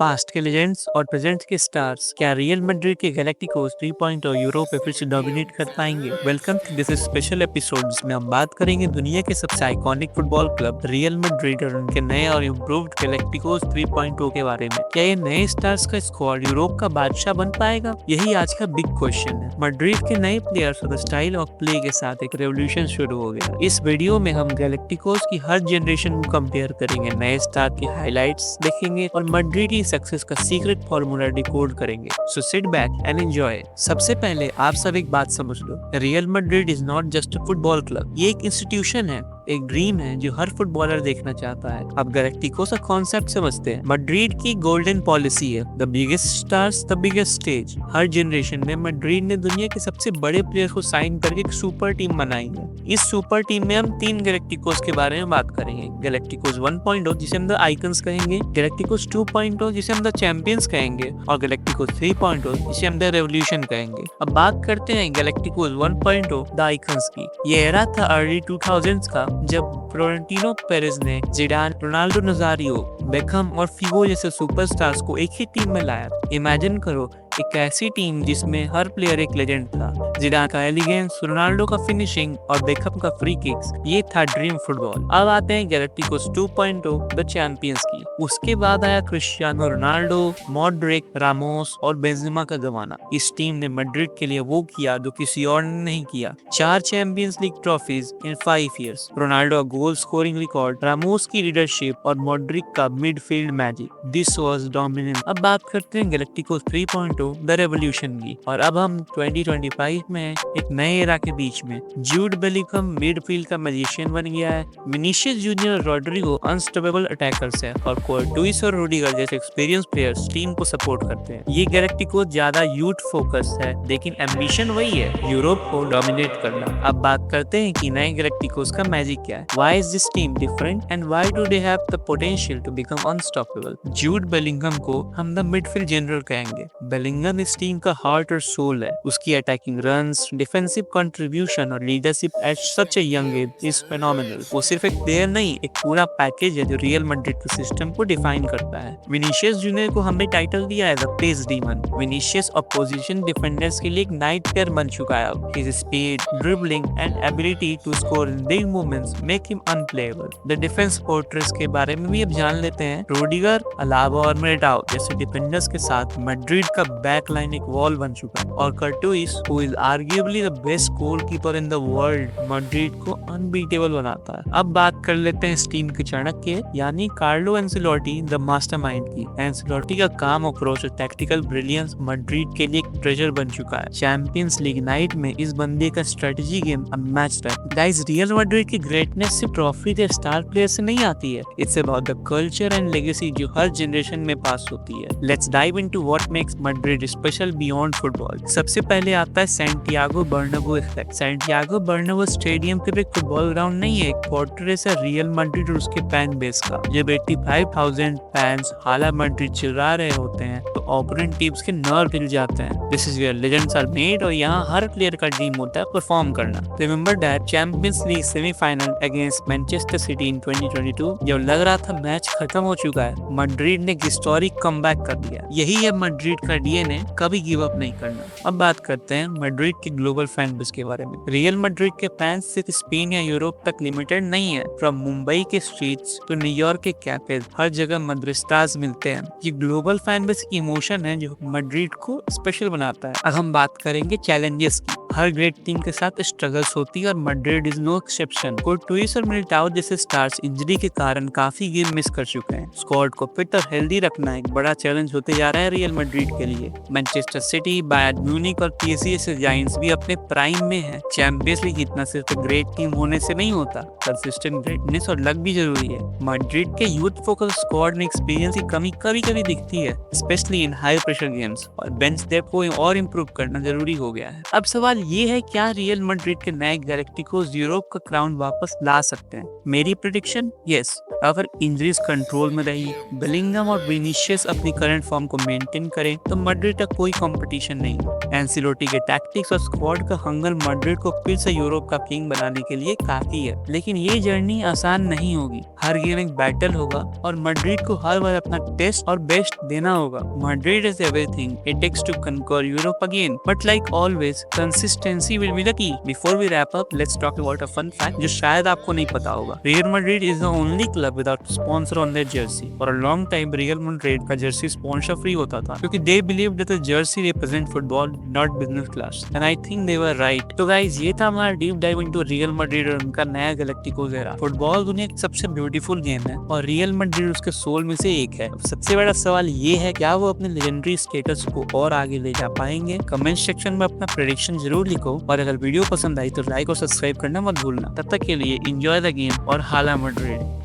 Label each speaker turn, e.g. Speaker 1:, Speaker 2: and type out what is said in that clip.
Speaker 1: Past के legends और present के स्टार्स क्या रियल मैड्रिड के गैलेक्टिकोस 3.0 यूरोप में फिर से डोमिनेट कर पाएंगे? Welcome to this special episode जिसमें हम बात करेंगे दुनिया के सबसे iconic football club Real Madrid और उनके नए और इम्प्रूव्ड गैलेक्टिकोस 3.0 के बारे में। क्या ये नए स्टार्स का स्क्वाड यूरोप का बादशाह बन पाएगा? यही आज का बिग क्वेश्चन है। मैड्रिड के नए प्लेयर्स और स्टाइल ऑफ प्ले के साथ एक रेवोल्यूशन शुरू हो गया। इस वीडियो में हम गैलेक्टिकोस की हर जनरेशन को कंपेयर करेंगे, नए स्टार की हाइलाइट्स देखेंगे और मैड्रिड की सक्सेस का सीक्रेट फॉर्मूला डिकोड करेंगे। So sit back and enjoy. सबसे पहले आप सब एक बात समझ लो, Real Madrid is not just a football club. ये एक इंस्टीट्यूशन है, एक ड्रीम है जो हर फुटबॉलर देखना चाहता है। अब गैलेक्टिकोस का कॉन्सेप्ट समझते हैं। मैड्रिड की गोल्डन पॉलिसी है, the biggest stars the biggest stage. Her generation में मैड्रिड ने दुनिया के सबसे बड़े प्लेयर्स को साइन करके एक सुपर टीम बनाई है। इस सुपर टीम में हम 3 गैलेक्टिकोस के बारे में बात करेंगे। गैलेक्टिकोस 1.0 जिसे हम द आइकन्स कहेंगे, गैलेक्टिकोस 2.0 जिसे हम द चैंपियंस कहेंगे और गैलेक्टिकोस 3.0 जिसे हम द रेवोल्यूशन कहेंगे। अब बात करते हैं गैलेक्टिकोस 1.0 द आइकन्स की। ये एरा था अर्ली 2000s का, जब फ्लोरेंटिनो पेरेज ने जिडान, रोनाल्डो नजारियो, बेकहम और फिगो जैसे सुपरस्टार्स को एक ही टीम में लाया। इमेजिन करो एक ऐसी टीम जिसमें हर प्लेयर एक लेजेंड था। जिडान का एलिगेंस, रोनाल्डो का फिनिशिंग और बेकहम का फ्री किक्स, ये था ड्रीम फुटबॉल। अब आते हैं गैलेक्टिकोस 2.0 द चैंपियंस की। उसके बाद आया क्रिस्टियानो रोनाल्डो, मॉड्रिक, रामोस और बेंजेमा का जमाना। इस टीम ने मैड्रिड के लिए वो किया जो किसी और ने नहीं किया। 4 चैंपियंस लीग ट्रॉफीज इन 5 इयर्स, रोनाल्डो का गोल स्कोरिंग रिकॉर्ड, रामोस की लीडरशिप और मॉड्रिक का midfield magic. This was dominant. अब बात करते हैं गैलेक्टिकोस 3.0 द रेवोल्यूशन की। और अब हम 2025 में एक नए एरा के बीच में। जूड बेलिंगहम मिडफील्ड का मैजिशियन बन गया है। Vinicius Junior, Rodrygo unstoppable attackers है और कोर्टुइस और रूडिगर जैसे एक्सपीरियंस प्लेयर्स टीम को सपोर्ट करते हैं। ये गैलेक्टिकोस ज्यादा यूथ फोकस है, लेकिन एम्बिशन वही है, यूरोप को डोमिनेट करना। अब बात करते हैं कि नए गैलेक्टिकोस का मैजिक क्या है। Why is this team different and why do they have the potential to become unstoppable? Jude Bellingham को हम द मिडफील्ड जनरल कहेंगे। बेलिंगहम इस टीम का हार्ट और सोल है। उसकी अटैकिंग रन्स, डिफेंसिव कंट्रीब्यूशन और leadership at such a young age is phenomenal. वो सिर्फ एक प्लेयर नहीं, एक पूरा पैकेज है जो रियल मैड्रिड के सिस्टम को डिफाइन करता है। विनीशियस जूनियर को हमने टाइटल दिया है the pace demon. Vinicius opposition defenders के लिए एक नाइटमेयर बन चुका है। His speed, dribbling and ability to score in big moments make him unplayable. The defense fortress के बारे में भी अब जान लेते हैं। रोडिगर, अलावा और मिलिटाओ जैसे डिफेंडर्स के साथ मैड्रिड का बैक लाइन एक वॉल बन चुका है। और कर्टुइस, who is arguably the best goalkeeper in the world, Madrid को अनबीटेबल बनाता है। अब बात कर लेते हैं इस टीम के चाणक्य यानी कार्लो एंसेलोटी द मास्टरमाइंड की। एंसेलोटी का काम, अप्रोच और टैक्टिकल ब्रिलियंस मैड्रिड के लिए एक ट्रेजर बन चुका है। चैंपियंस लीग नाइट में इस बंदे का स्ट्रेटजी गेम अनमैच्ड है। गाइस, रियल मैड्रिड की ग्रेटनेस सिर्फ ट्रॉफी या स्टार प्लेयर से नहीं आती है। It's about the culture and legacy जो हर जनरेशन में पास होती है। Let's dive into what makes Madrid special beyond football. सबसे पहले आता है Santiago Bernabeu effect. Santiago Bernabeu stadium सिर्फ एक फुटबॉल ग्राउंड नहीं है, एक फोर्ट्रेस है रियल मैड्रिड और उसके फैन बेस का। जब 85,000 फैंस हाला मैड्रिड चिल्ला रहे होते हैं तो ओपोनेंट टीम्स के नर्व हिल जाते हैं। This is where legends are made और यहाँ हर प्लेयर का ड्रीम होता है परफॉर्म करना। Remember that champions league semifinal against Manchester city in 2022, जब लग रहा था मैच खत्म हो चुका है, मैड्रिड ने हिस्टोरिक कमबैक कर दिया। यही है मैड्रिड का डीएनए, कभी गिव अप नहीं करना। अब बात करते हैं मैड्रिड के ग्लोबल फैन बेस के बारे में। रियल मैड्रिड के फैंस सिर्फ स्पेन या यूरोप तक लिमिटेड नहीं है। फ्रॉम मुंबई के स्ट्रीट्स तो न्यूयॉर्क के कैफेज, हर जगह मैड्रिस्टास मिलते हैं। ये ग्लोबल फैन बेस की इमोशन है जो मैड्रिड को स्पेशल बनाता है। अब हम बात करेंगे चैलेंजेस की। हर ग्रेट टीम के साथ स्ट्रगल्स होती है और मैड्रिड इज नो एक्सेप्शन। कोर्टुइस और मिलिटाओ जैसे स्टार्स इंजरी के कारण काफी गेम मिस कर चुके हैं। स्क्वाड को फिट और हेल्दी रखना एक बड़ा चैलेंज होते जा रहा है रियल मैड्रिड के लिए। मैनचेस्टर सिटी, बायर्न म्यूनिख और पीएसजी जैसे जायंट्स भी अपने प्राइम में है। चैंपियंस लीग जीतना सिर्फ ग्रेट टीम होने से नहीं होता, कंसिस्टेंट ग्रेटनेस और लक भी जरूरी है। मैड्रिड के यूथ फोकस स्क्वाड में एक्सपीरियंस की कमी कभी कभी दिखती है, specially in high pressure games, और बेंच डेप्थ को और इम्प्रूव करना जरूरी हो गया है। अब सवाल ये है, क्या रियल मैड्रिड के नए गैलेक्टिकोस यूरोप का क्राउन वापस ला सकते हैं? मेरी प्रेडिक्शन, यस। अगर इंजरीज कंट्रोल में रही, बेलिंगम और विनीशियस अपनी करंट फॉर्म को मेंटेन करें, तो मैड्रिड का कोई कंपटीशन नहीं। एंसिलोटी के टैक्टिक्स और स्क्वाड का हंगर मैड्रिड को फिर से यूरोप का किंग बनाने के लिए काफी है। लेकिन ये जर्नी आसान नहीं होगी। हर गेम एक बैटल होगा और मैड्रिड को हर बार अपना टेस्ट और बेस्ट देना होगा। Madrid is everything it takes to conquer Europe again, but like always consistency will be the key. Before we wrap up, let's talk about a fun fact जो शायद आपको नहीं पता होगा। Real Madrid is the only club without sponsor on their jersey. For a long time Real Madrid का jersey sponsor free होता था, क्योंकि they believed that the jersey represent football, not business class, and I think they were right. तो guys, ये था हमारा deep dive into real Madrid और उनका नया गैलेक्टिकोस एरा। फुटबॉल दुनिया की सबसे ब्यूटीफुल गेम है और रियल मैड्रिड उसके सोल में से एक है। सबसे बड़ा सवाल ये है, क्या वो अपने लेजेंडरी स्टेटस को और आगे ले जा पाएंगे? कमेंट सेक्शन में अपना प्रेडिक्शन जरूर लिखो, और अगर वीडियो पसंद आई तो लाइक और सब्सक्राइब करना मत भूलना। तब तक के लिए एंजॉय द गेम और हाला मैड्रिड।